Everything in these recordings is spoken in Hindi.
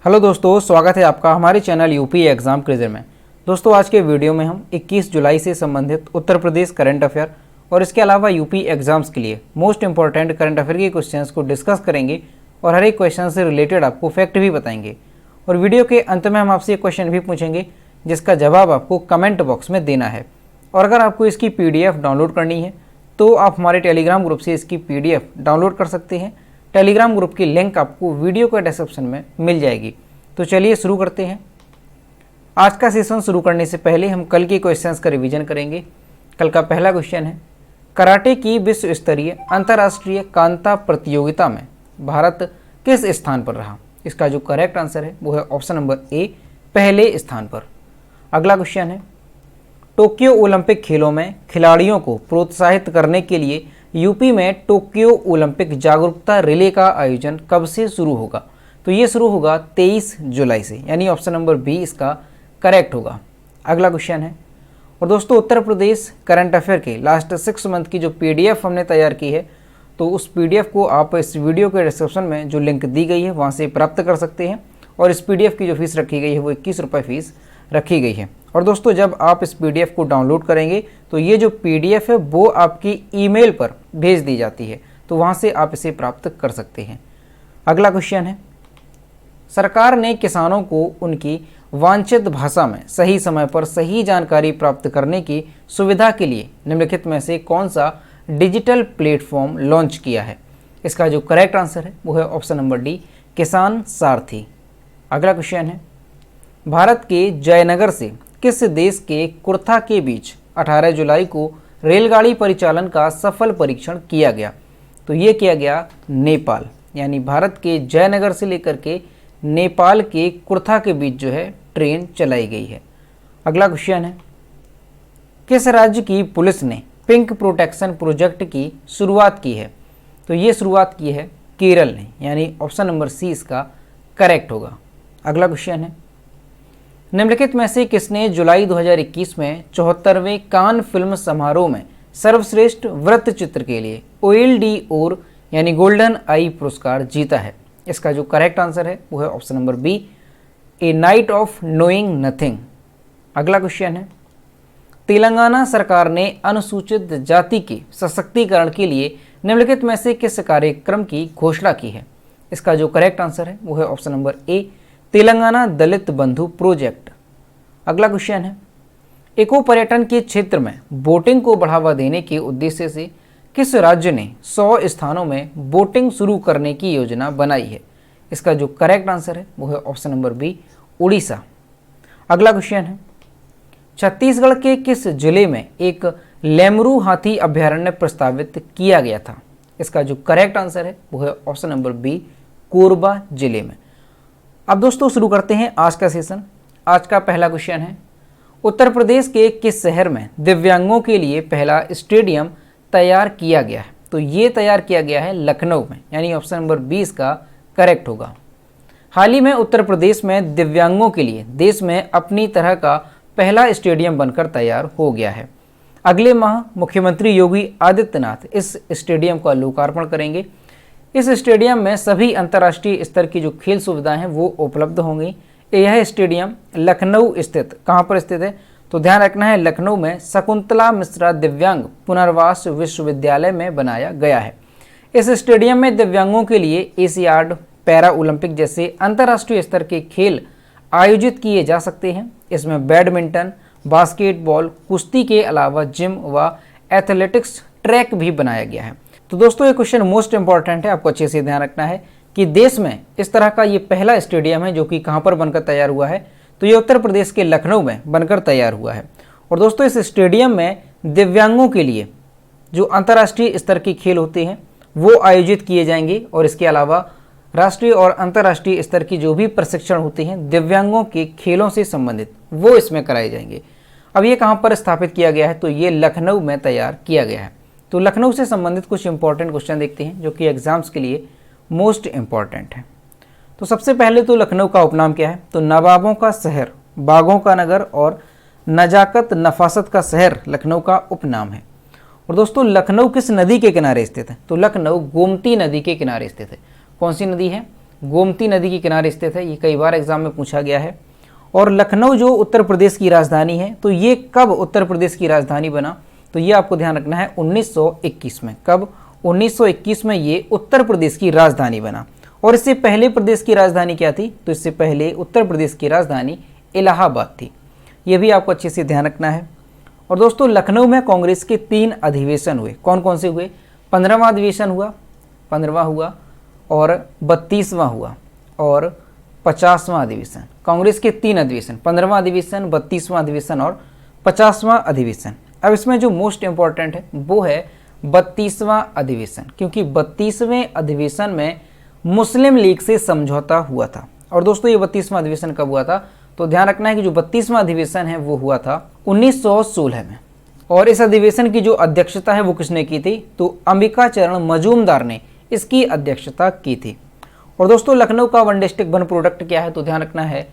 हेलो दोस्तों, स्वागत है आपका हमारे चैनल यूपी एग्जाम क्विज़र में। दोस्तों आज के वीडियो में हम 21 जुलाई से संबंधित उत्तर प्रदेश करंट अफेयर और इसके अलावा यूपी एग्जाम्स के लिए मोस्ट इंपॉर्टेंट करंट अफेयर के क्वेश्चंस को डिस्कस करेंगे और हर एक क्वेश्चन से रिलेटेड आपको फैक्ट भी बताएंगे। और वीडियो के अंत में हम आपसे एक क्वेश्चन भी पूछेंगे जिसका जवाब आपको कमेंट बॉक्स में देना है। और अगर आपको इसकी PDF डाउनलोड करनी है तो आप हमारे टेलीग्राम ग्रुप से इसकी PDF डाउनलोड कर सकते हैं। टेलीग्राम ग्रुप की लिंक आपको वीडियो के डिस्क्रिप्शन में मिल जाएगी। तो चलिए शुरू करते हैं। आज का सेशन शुरू करने से पहले हम कल के क्वेश्चंस का रिवीजन करेंगे। कल का पहला क्वेश्चन है, कराटे की विश्व स्तरीय अंतर्राष्ट्रीय कांता प्रतियोगिता में भारत किस स्थान पर रहा? इसका जो करेक्ट आंसर है वो है ऑप्शन नंबर ए, पहले स्थान पर। अगला क्वेश्चन है, टोक्यो ओलंपिक खेलों में खिलाड़ियों को प्रोत्साहित करने के लिए यूपी में टोक्यो ओलंपिक जागरूकता रिले का आयोजन कब से शुरू होगा? तो ये शुरू होगा 23 जुलाई से, यानी ऑप्शन नंबर बी इसका करेक्ट होगा। अगला क्वेश्चन है, और दोस्तों उत्तर प्रदेश करंट अफेयर के लास्ट 6 मंथ की जो PDF हमने तैयार की है, तो उस PDF को आप इस वीडियो के डिस्क्रिप्शन में जो लिंक दी गई है वहाँ से प्राप्त कर सकते हैं। और इस PDF की जो फीस रखी गई है वो 21 रुपये फीस रखी गई है। और दोस्तों जब आप इस PDF को डाउनलोड करेंगे तो ये जो PDF है वो आपकी ईमेल पर भेज दी जाती है, तो वहाँ से आप इसे प्राप्त कर सकते हैं। अगला क्वेश्चन है, सरकार ने किसानों को उनकी वांछित भाषा में सही समय पर सही जानकारी प्राप्त करने की सुविधा के लिए निम्नलिखित में से कौन सा डिजिटल प्लेटफॉर्म लॉन्च किया है? इसका जो करेक्ट आंसर है वो है ऑप्शन नंबर डी, किसान सारथी। अगला क्वेश्चन है, भारत के जयनगर से किस देश के कुर्था के बीच 18 जुलाई को रेलगाड़ी परिचालन का सफल परीक्षण किया गया? तो ये किया गया नेपाल, यानी भारत के जयनगर से लेकर के नेपाल के कुर्था के बीच जो है ट्रेन चलाई गई है। अगला क्वेश्चन है, किस राज्य की पुलिस ने पिंक प्रोटेक्शन प्रोजेक्ट की शुरुआत की है? तो ये शुरुआत की है केरल ने, यानी ऑप्शन नंबर सी इसका करेक्ट होगा। अगला क्वेश्चन है, निम्नलिखित में से किसने जुलाई 2021 में 74वें कान फिल्म समारोह में सर्वश्रेष्ठ वृत्त चित्र के लिए OLD यानी गोल्डन आई पुरस्कार जीता है? इसका जो करेक्ट आंसर है वो है option number B, a knight of knowing nothing. अगला क्वेश्चन है, तेलंगाना सरकार ने अनुसूचित जाति के सशक्तिकरण के लिए निम्नलिखित में से किस कार्यक्रम की घोषणा की है? इसका जो करेक्ट आंसर है वो है ऑप्शन नंबर ए, तेलंगाना दलित बंधु प्रोजेक्ट। अगला क्वेश्चन है, इको पर्यटन के क्षेत्र में बोटिंग को बढ़ावा देने के उद्देश्य से किस राज्य ने 100 स्थानों में बोटिंग शुरू करने की योजना बनाई है? इसका जो करेक्ट आंसर है वो है ऑप्शन नंबर बी, उड़ीसा। अगला क्वेश्चन है, छत्तीसगढ़ के किस जिले में एक लेमरू हाथी अभ्यारण्य प्रस्तावित किया गया था? इसका जो करेक्ट आंसर है वो है ऑप्शन नंबर बी, कोरबा जिले में। अब दोस्तों शुरू करते हैं आज का सेशन। आज का पहला क्वेश्चन है, उत्तर प्रदेश के किस शहर में दिव्यांगों के लिए पहला स्टेडियम तैयार किया गया है? तो ये तैयार किया गया है लखनऊ में, यानी ऑप्शन नंबर बी इसका करेक्ट होगा। हाल ही में उत्तर प्रदेश में दिव्यांगों के लिए देश में अपनी तरह का पहला स्टेडियम बनकर तैयार हो गया है। अगले माह मुख्यमंत्री योगी आदित्यनाथ इस स्टेडियम का लोकार्पण करेंगे। इस स्टेडियम में सभी अंतर्राष्ट्रीय स्तर की जो खेल सुविधाएं हैं वो उपलब्ध होंगी। यह स्टेडियम लखनऊ स्थित, कहाँ पर स्थित है? तो ध्यान रखना है, लखनऊ में शकुंतला मिश्रा दिव्यांग पुनर्वास विश्वविद्यालय में बनाया गया है। इस स्टेडियम में दिव्यांगों के लिए एशियाड, पैरा ओलंपिक जैसे अंतर्राष्ट्रीय स्तर के खेल आयोजित किए जा सकते हैं। इसमें बैडमिंटन, बास्केटबॉल, कुश्ती के अलावा जिम व एथलेटिक्स ट्रैक भी बनाया गया है। तो दोस्तों ये क्वेश्चन मोस्ट इंपॉर्टेंट है, आपको अच्छे से ध्यान रखना है कि देश में इस तरह का ये पहला स्टेडियम है जो कि कहाँ पर बनकर तैयार हुआ है? तो ये उत्तर प्रदेश के लखनऊ में बनकर तैयार हुआ है। और दोस्तों इस स्टेडियम में दिव्यांगों के लिए जो अंतर्राष्ट्रीय स्तर के खेल होते हैं वो आयोजित किए जाएंगे। और इसके अलावा राष्ट्रीय और अंतर्राष्ट्रीय स्तर की जो भी प्रशिक्षण होते हैं दिव्यांगों के खेलों से संबंधित वो इसमें कराए जाएंगे। अब ये कहाँ पर स्थापित किया गया है? तो ये लखनऊ में तैयार किया गया है। तो लखनऊ से संबंधित कुछ इंपॉर्टेंट क्वेश्चन देखते हैं जो कि एग्जाम्स के लिए मोस्ट इंपॉर्टेंट है। तो सबसे पहले तो लखनऊ का उपनाम क्या है? तो नवाबों का शहर, बागों का नगर और नजाकत नफासत का शहर लखनऊ का उपनाम है। और दोस्तों लखनऊ किस नदी के किनारे स्थित है? तो लखनऊ गोमती नदी के किनारे स्थित है। कौन सी नदी है? गोमती नदी के किनारे स्थित है, ये कई बार एग्जाम में पूछा गया है। और लखनऊ जो उत्तर प्रदेश की राजधानी है, तो ये कब उत्तर प्रदेश की राजधानी बना, तो ये आपको ध्यान रखना है 1921 में। कब? 1921 में ये उत्तर प्रदेश की राजधानी बना। और इससे पहले प्रदेश की राजधानी क्या थी, तो इससे पहले उत्तर प्रदेश की राजधानी इलाहाबाद थी। ये भी आपको अच्छे से ध्यान रखना है। और दोस्तों लखनऊ में कांग्रेस के 3 अधिवेशन हुए। कौन कौन से हुए? 15वां अधिवेशन हुआ, 15वां हुआ और 32वां हुआ और 50वां अधिवेशन। कांग्रेस के 3 अधिवेशन, 15वां अधिवेशन, 32वां अधिवेशन और 50वां अधिवेशन। अब इसमें जो मोस्ट इंपॉर्टेंट है वो है 32वां अधिवेशन, क्योंकि 32वें अधिवेशन में मुस्लिम लीग से समझौता हुआ था। और दोस्तों ये 32वां अधिवेशन कब हुआ था, तो ध्यान रखना है कि जो 32वां अधिवेशन है वो हुआ था 1916 में। और इस अधिवेशन की जो अध्यक्षता है वो किसने की थी, तो अंबिका चरण मजूमदार ने इसकी अध्यक्षता की थी। और दोस्तों लखनऊ का वन डिस्ट्रिक्ट वन प्रोडक्ट क्या है, तो ध्यान रखना है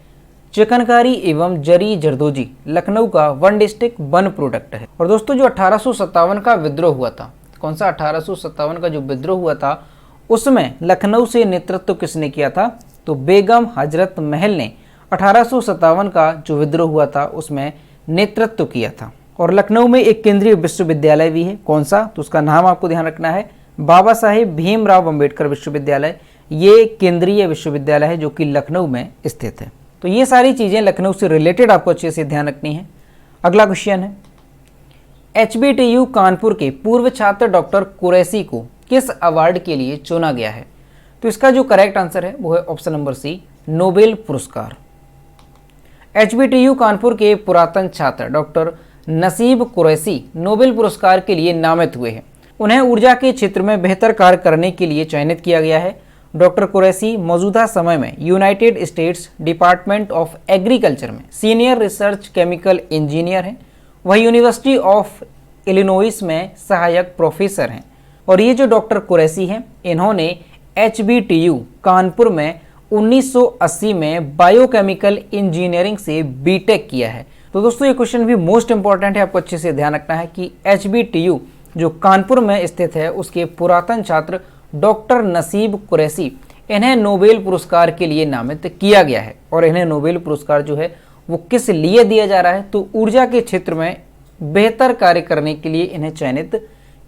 चिकनकारी एवं जरी जरदोजी लखनऊ का वन डिस्ट्रिक्ट वन प्रोडक्ट है। और दोस्तों जो 1857 का विद्रोह हुआ था, कौन सा? 1857 का जो विद्रोह हुआ था उसमें लखनऊ से नेतृत्व किसने किया था, तो बेगम हजरत महल ने 1857 का जो विद्रोह हुआ था उसमें नेतृत्व किया था। और लखनऊ में एक केंद्रीय विश्वविद्यालय भी है। कौन सा? तो उसका नाम आपको ध्यान रखना है बाबा साहेब भीमराव अंबेडकर विश्वविद्यालय। ये केंद्रीय विश्वविद्यालय है जो कि लखनऊ में स्थित है। तो ये सारी चीज़ें लखनऊ से रिलेटेड आपको अच्छे से ध्यान रखनी है। अगला क्वेश्चन है, HBTU कानपुर के पूर्व छात्र डॉक्टर कुरैशी को किस अवार्ड के लिए चुना गया है, तो इसका जो करेक्ट आंसर है वो है ऑप्शन नंबर सी, नोबेल पुरस्कार। HBTU कानपुर के पुरातन छात्र डॉक्टर नसीब कुरैशी नोबेल पुरस्कार के लिए नामित हुए हैं। उन्हें ऊर्जा के क्षेत्र में बेहतर कार्य करने के लिए चयनित किया गया है। डॉक्टर कुरैशी मौजूदा समय में United states department of agriculture में सीनियर रिसर्च केमिकल इंजीनियर हैं। वह यूनिवर्सिटी ऑफ इलिनोइस में सहायक प्रोफेसर हैं। और ये जो डॉक्टर कुरैशी हैं इन्होंने HBTU कानपुर में 1980 में बायोकेमिकल इंजीनियरिंग से बीटेक किया है। तो दोस्तों ये क्वेश्चन भी मोस्ट इंपॉर्टेंट है, आपको अच्छे से ध्यान रखना है कि HBTU जो कानपुर में स्थित है उसके पुरातन छात्र डॉक्टर नसीब कुरैशी, इन्हें नोबेल पुरस्कार के लिए नामित किया गया है। और इन्हें नोबेल पुरस्कार जो है वो किस लिए दिया जा रहा है, तो ऊर्जा के क्षेत्र में बेहतर कार्य करने के लिए इन्हें चयनित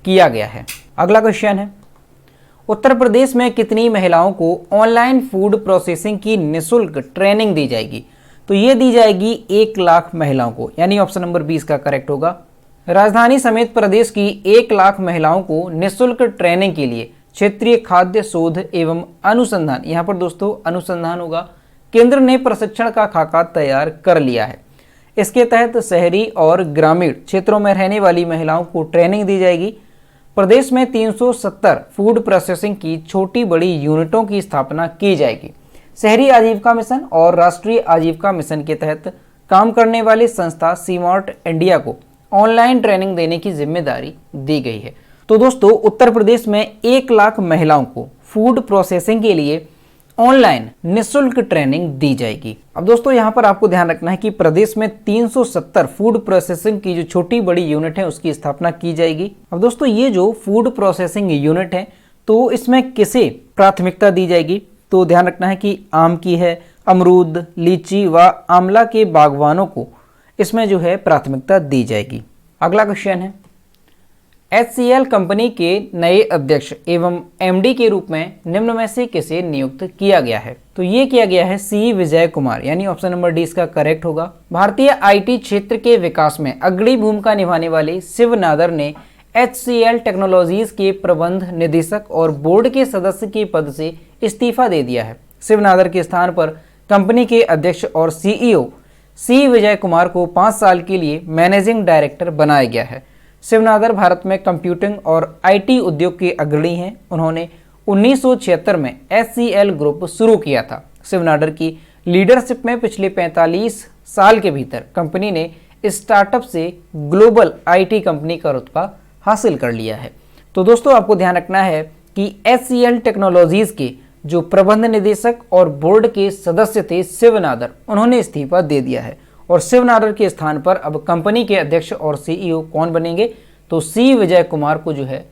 किया गया है। अगला क्वेश्चन है, उत्तर प्रदेश में कितनी महिलाओं को ऑनलाइन फूड प्रोसेसिंग की निःशुल्क ट्रेनिंग दी जाएगी, तो ये दी जाएगी 1 लाख महिलाओं को, यानी ऑप्शन नंबर 20 का करेक्ट होगा। राजधानी समेत प्रदेश की 1 लाख महिलाओं को निःशुल्क ट्रेनिंग के लिए क्षेत्रीय खाद्य शोध एवं अनुसंधान, यहाँ पर दोस्तों अनुसंधान होगा, केंद्र ने प्रशिक्षण का खाका तैयार कर लिया है। इसके तहत शहरी और ग्रामीण क्षेत्रों में रहने वाली महिलाओं को ट्रेनिंग दी जाएगी। प्रदेश में 370 फूड प्रोसेसिंग की छोटी बड़ी यूनिटों की स्थापना की जाएगी। शहरी आजीविका मिशन और राष्ट्रीय आजीविका मिशन के तहत काम करने वाली संस्था सीमार्ट इंडिया को ऑनलाइन ट्रेनिंग देने की जिम्मेदारी दी गई है। तो दोस्तों उत्तर प्रदेश में 1 लाख महिलाओं को फूड प्रोसेसिंग के लिए ऑनलाइन निःशुल्क ट्रेनिंग दी जाएगी। अब दोस्तों यहाँ पर आपको ध्यान रखना है कि प्रदेश में 370 फूड प्रोसेसिंग की जो छोटी बड़ी यूनिट है उसकी स्थापना की जाएगी। अब दोस्तों ये जो फूड प्रोसेसिंग यूनिट है तो इसमें किसे प्राथमिकता दी जाएगी, तो ध्यान रखना है कि आम की है, अमरूद, लीची व आंवला के बागवानों को इसमें जो है प्राथमिकता दी जाएगी। अगला क्वेश्चन है, HCL कंपनी के नए अध्यक्ष एवं MD के रूप में निम्न में से किसे नियुक्त किया गया है, तो ये किया गया है C विजय कुमार, यानी ऑप्शन नंबर डी इसका करेक्ट होगा। भारतीय IT क्षेत्र के विकास में अग्रणी भूमिका निभाने वाले शिव नादर ने HCL टेक्नोलॉजीज के प्रबंध निदेशक और बोर्ड के सदस्य के पद से इस्तीफा दे दिया है। शिव नादर के स्थान पर कंपनी के अध्यक्ष और CEO C विजय कुमार को 5 साल के लिए मैनेजिंग डायरेक्टर बनाया गया है। शिव नादर भारत में कंप्यूटिंग और IT उद्योग के अग्रणी हैं। उन्होंने 1976 में HCL ग्रुप शुरू किया था। शिव नादर की लीडरशिप में पिछले 45 साल के भीतर कंपनी ने स्टार्टअप से ग्लोबल IT कंपनी का रुतबा हासिल कर लिया है। तो दोस्तों आपको ध्यान रखना है कि HCL टेक्नोलॉजीज के जो प्रबंध निदेशक और बोर्ड के सदस्य थे शिव नादर, उन्होंने इस्तीफा दे दिया है और शिव नादर के स्थान पर अब कंपनी के अध्यक्ष और CEO कौन बनेंगे, तो C विजय कुमार को जो है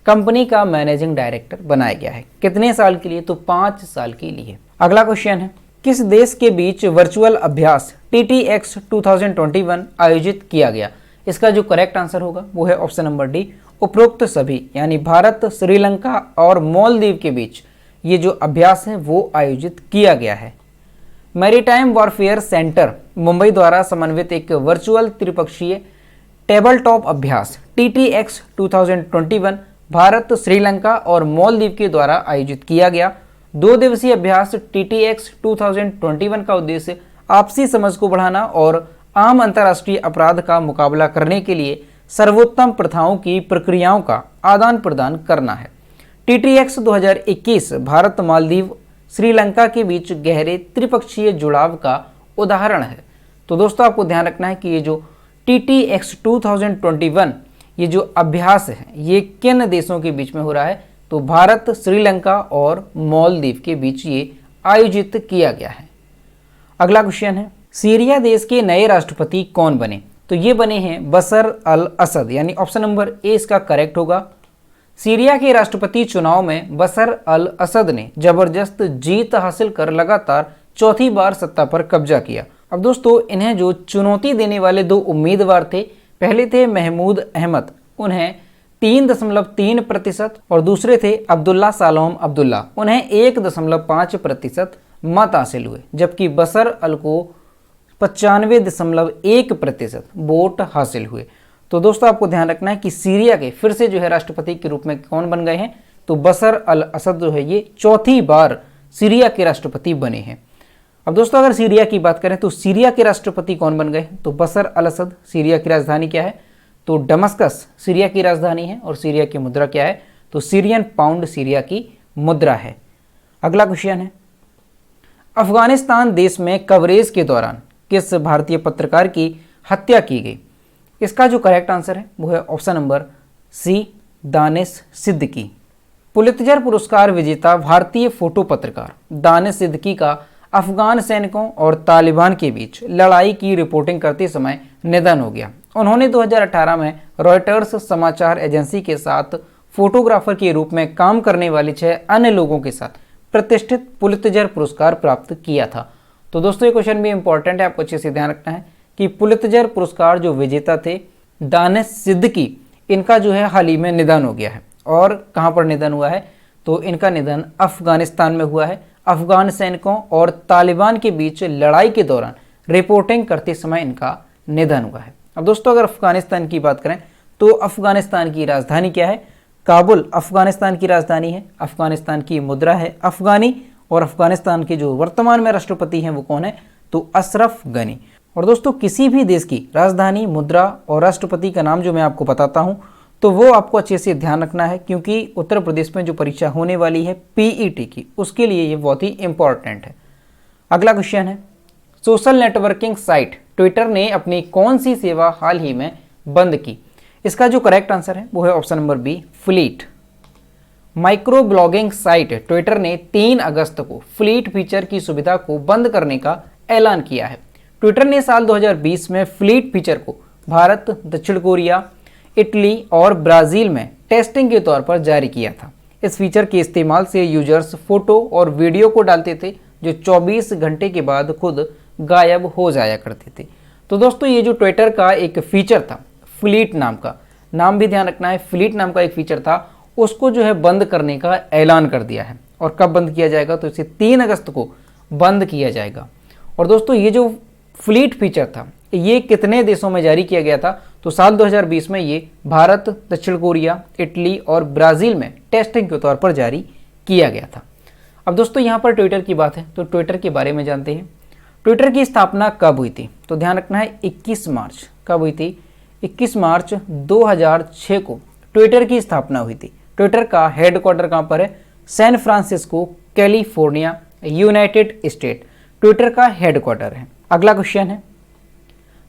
कंपनी का मैनेजिंग डायरेक्टर बनाया गया है। कितने साल के लिए? तो 5 साल के लिए। अगला क्वेश्चन है, किस देश के बीच वर्चुअल अभ्यास TTX 2021 आयोजित किया गया? इसका जो करेक्ट आंसर होगा वो है ऑप्शन नंबर डी, उपरोक्त सभी, यानी भारत, श्रीलंका और मालदीव के बीच ये जो अभ्यास है वो आयोजित किया गया है। मैरीटाइम वॉरफेयर सेंटर मुंबई द्वारा समन्वित एक वर्चुअल त्रिपक्षीय टेबल टॉप अभ्यास TTX 2021 भारत, श्रीलंका और मालदीव के द्वारा आयोजित किया गया। 2 दिवसीय अभ्यास TTX 2021 का उद्देश्य आपसी समझ को बढ़ाना और आम अंतर्राष्ट्रीय अपराध का मुकाबला करने के लिए सर्वोत्तम प्रथाओं की प्रक्रियाओं का आदान प्रदान करना है। TTX 2021 भारत, मालदीव, श्रीलंका के बीच गहरे त्रिपक्षीय जुड़ाव का उदाहरण है। तो दोस्तों आपको ध्यान रखना है कि ये जो TTX 2021 ये जो अभ्यास है ये किन देशों के बीच में हो रहा है? तो भारत, श्रीलंका और मालदीव के बीच ये आयोजित किया गया है। अगला क्वेश्चन है, सीरिया देश के नए राष्ट्रपति कौन बने? तो ये बने हैं बशर अल असद, यानी ऑप्शन नंबर ए इसका करेक्ट होगा। सीरिया के राष्ट्रपति चुनाव में बशर अल असद ने जबरदस्त जीत हासिल कर लगातार चौथी बार सत्ता पर कब्जा किया। अब दोस्तों इन्हें जो चुनौती देने वाले 2 उम्मीदवार थे, पहले थे महमूद अहमद, उन्हें 3.3% और दूसरे थे अब्दुल्ला सालोम अब्दुल्ला, उन्हें 1.5% मत हासिल हुए, जबकि बशर अल को 95.1% वोट हासिल हुए। तो दोस्तों आपको ध्यान रखना है कि सीरिया के फिर से जो है राष्ट्रपति के रूप में कौन बन गए हैं? तो बशर अल असद जो है ये चौथी बार सीरिया के राष्ट्रपति बने हैं। अब दोस्तों अगर सीरिया की बात करें तो सीरिया के राष्ट्रपति कौन बन गए? तो बशर अल असद। सीरिया की राजधानी क्या है? तो दमस्कस सीरिया की राजधानी है। और सीरिया की मुद्रा क्या है? तो सीरियन पाउंड सीरिया की मुद्रा है। अगला क्वेश्चन है, अफगानिस्तान देश में कवरेज के दौरान किस भारतीय पत्रकार की हत्या की गई? इसका जो करेक्ट आंसर है वो है option number C, Danish Siddiqui. Pulitzer पुरस्कार विजेता भारतीय फोटो पत्रकार दानिश सिद्दीकी का अफगान सैनिकों और तालिबान के बीच लड़ाई की रिपोर्टिंग करते समय निधन हो गया। उन्होंने 2018 में रॉयटर्स समाचार एजेंसी के साथ फोटोग्राफर के रूप में काम करने वाले 6 अन्य लोगों के साथ प्रतिष्ठित पुलित्जर पुरस्कार प्राप्त किया था। तो दोस्तों ये क्वेश्चन भी इंपॉर्टेंट है, आपको अच्छे से ध्यान रखना है कि पुलित्जर पुरस्कार जो विजेता थे दानिश सिद्दीकी, इनका जो है हाल ही में निधन हो गया है। और कहाँ पर निधन हुआ है? तो इनका निधन अफगानिस्तान में हुआ है। अफगान सैनिकों और तालिबान के बीच लड़ाई के दौरान रिपोर्टिंग करते समय इनका निधन हुआ है। अब दोस्तों अगर अफगानिस्तान की बात करें तो अफगानिस्तान की राजधानी क्या है? काबुल अफगानिस्तान की राजधानी है। अफगानिस्तान की मुद्रा है अफगानी। और अफगानिस्तान के जो वर्तमान में राष्ट्रपति हैं वो कौन है? तो अशरफ गनी। और दोस्तों किसी भी देश की राजधानी, मुद्रा और राष्ट्रपति का नाम जो मैं आपको बताता हूं तो वो आपको अच्छे से ध्यान रखना है, क्योंकि उत्तर प्रदेश में जो परीक्षा होने वाली है PET की, उसके लिए ये बहुत ही इंपॉर्टेंट है। अगला क्वेश्चन है, सोशल नेटवर्किंग साइट ट्विटर ने अपनी कौन सी सेवा हाल ही में बंद की? इसका जो करेक्ट आंसर है वो है option number B, fleet. Micro blogging site Twitter ने 3 अगस्त को फ्लीट फीचर की सुविधा को बंद करने का ऐलान किया है। ट्विटर ने साल 2020 में फ्लीट फीचर को भारत, दक्षिण कोरिया, इटली और ब्राज़ील में टेस्टिंग के तौर पर जारी किया था। इस फीचर के इस्तेमाल से यूजर्स फोटो और वीडियो को डालते थे जो 24 घंटे के बाद खुद गायब हो जाया करते थे। तो दोस्तों ये जो ट्विटर का एक फीचर था फ्लीट नाम का, नाम भी ध्यान रखना है, फ्लीट नाम का एक फीचर था, उसको जो है बंद करने का ऐलान कर दिया है। और कब बंद किया जाएगा? तो इसे 3 अगस्त को बंद किया जाएगा। और दोस्तों ये जो फ्लीट फीचर था ये कितने देशों में जारी किया गया था? तो साल 2020 में ये भारत, दक्षिण कोरिया, इटली और ब्राज़ील में टेस्टिंग के तौर पर जारी किया गया था। अब दोस्तों यहाँ पर ट्विटर की बात है तो ट्विटर के बारे में जानते हैं। ट्विटर की स्थापना कब हुई थी? तो ध्यान रखना है 21 मार्च। कब हुई थी? 21 मार्च 2006 को ट्विटर की स्थापना हुई थी। ट्विटर का हेडक्वार्टर कहाँ पर है? San Francisco, California, United State Twitter का हेडक्वार्टर है। अगला क्वेश्चन है,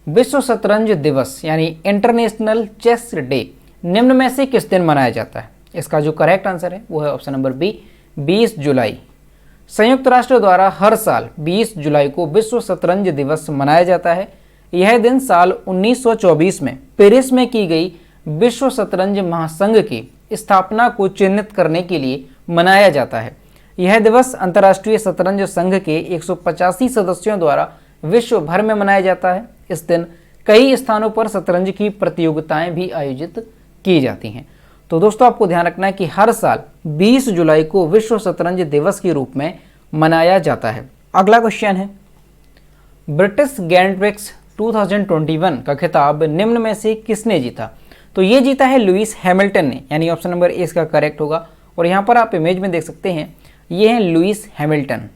विश्व शतरंज दिवस यानी इंटरनेशनल चेस डे निम्न में से किस दिन मनाया जाता है? इसका जो करेक्ट आंसर है वो है ऑप्शन नंबर बी, 20 जुलाई। संयुक्त राष्ट्र द्वारा हर साल 20 जुलाई को विश्व शतरंज दिवस मनाया जाता है। यह दिन साल 1924 में पेरिस में की गई विश्व शतरंज महासंघ की स्थापना को चिन्हित करने के लिए मनाया जाता है। यह दिवस अंतर्राष्ट्रीय शतरंज संघ के 185 सदस्यों द्वारा विश्व भर में मनाया जाता है। इस दिन कई स्थानों पर शतरंज की प्रतियोगिताएं भी आयोजित की जाती हैं। तो दोस्तों आपको ध्यान रखना है कि हर साल 20 जुलाई को विश्व शतरंज दिवस के रूप में मनाया जाता है। अगला क्वेश्चन है, ब्रिटिश ग्रैंड प्रिक्स 2021 का खिताब निम्न में से किसने जीता? तो ये जीता है लुइस हैमिल्टन ने, यानी ऑप्शन नंबर ए इसका करेक्ट होगा। और यहाँ पर आप इमेज में देख सकते हैं, ये है Lewis Hamilton.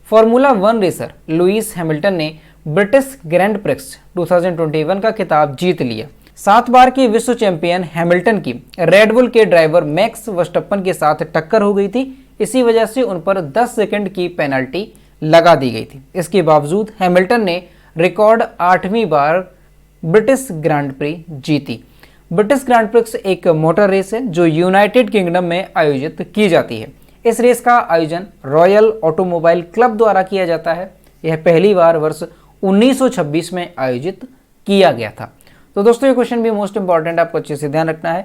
Formula 1 racer Lewis Hamilton ने ब्रिटिश ग्रैंड प्रिक्स 2021 का खिताब जीत लिया। 7 बार के विश्व चैंपियन हैमिल्टन की रेडबुल के ड्राइवर मैक्स वर्स्टप्पन के साथ टक्कर हो गई थी। इसी वजह से उन पर 10 सेकंड की पेनल्टी लगा दी गई थी। इसके बावजूद हैमिल्टन ने रिकॉर्ड 8वीं बार ब्रिटिश ग्रांड प्री जीती। ब्रिटिश ग्रांड प्रिक्स एक मोटर रेस है जो यूनाइटेड किंगडम में आयोजित की जाती है। इस रेस का आयोजन रॉयल ऑटोमोबाइल क्लब द्वारा किया जाता है। यह पहली बार वर्ष 1926 में आयोजित किया गया था। तो दोस्तों ये क्वेश्चन भी मोस्ट इंपॉर्टेंट, आपको अच्छे से ध्यान रखना है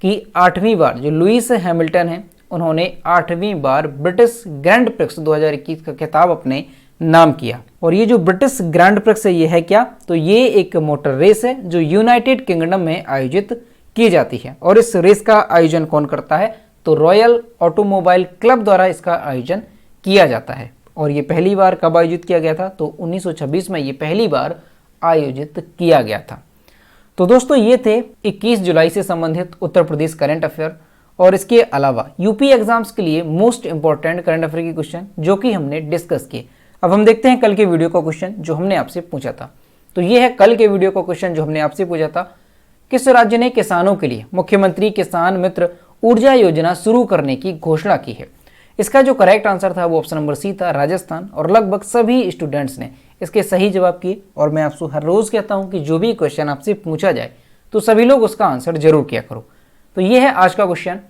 कि 8वीं बार जो लुइस हैमिल्टन है, उन्होंने 8वीं बार ब्रिटिश ग्रैंड प्रिक्स 2021 का खिताब अपने नाम किया। और ये जो ब्रिटिश ग्रैंड प्रिक्स है, ये है क्या? तो ये एक मोटर रेस है जो यूनाइटेड किंगडम में आयोजित की जाती है। और इस रेस का आयोजन कौन करता है? तो रॉयल ऑटोमोबाइल क्लब द्वारा इसका आयोजन किया जाता है। और ये पहली बार कब आयोजित किया गया था? तो 1926 में ये पहली बार आयोजित किया गया था। तो दोस्तों ये थे 21 जुलाई से संबंधित उत्तर प्रदेश करंट अफेयर और इसके अलावा यूपी एग्जाम्स के लिए मोस्ट इंपॉर्टेंट करंट अफेयर के क्वेश्चन जो कि हमने डिस्कस किए। अब हम देखते हैं कल के वीडियो का क्वेश्चन जो हमने आपसे पूछा था। तो ये है कल के वीडियो का क्वेश्चन जो हमने आपसे पूछा था, किस राज्य ने किसानों के लिए मुख्यमंत्री किसान मित्र ऊर्जा योजना शुरू करने की घोषणा की है? इसका जो करेक्ट आंसर था वो ऑप्शन नंबर सी था, राजस्थान। और लगभग सभी स्टूडेंट्स ने इसके सही जवाब किए। और मैं आपसे हर रोज कहता हूं कि जो भी क्वेश्चन आपसे पूछा जाए तो सभी लोग उसका आंसर जरूर किया करो। तो ये है आज का क्वेश्चन,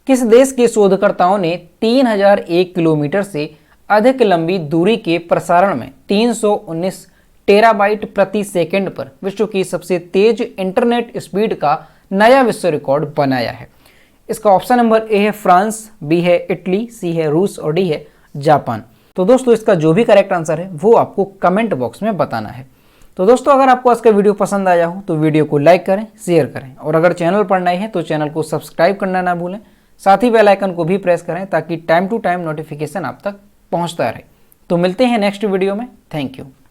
किस देश के शोधकर्ताओं ने 3001 किलोमीटर से अधिक लंबी दूरी के प्रसारण में 319 टेराबाइट प्रति सेकंड पर विश्व की सबसे तेज इंटरनेट स्पीड का नया विश्व रिकॉर्ड बनाया है? इसका ऑप्शन नंबर ए है फ्रांस, बी है इटली, सी है रूस और डी है जापान। तो दोस्तों इसका जो भी करेक्ट आंसर है वो आपको कमेंट बॉक्स में बताना है। तो दोस्तों अगर आपको आज का वीडियो पसंद आया हो तो वीडियो को लाइक करें, शेयर करें और अगर चैनल पर नए हैं तो चैनल को सब्सक्राइब करना ना भूलें। साथ ही बेल आइकन को भी प्रेस करें ताकि टाइम टू टाइम नोटिफिकेशन आप तक पहुंचता रहे। तो मिलते हैं नेक्स्ट वीडियो में। Thank you.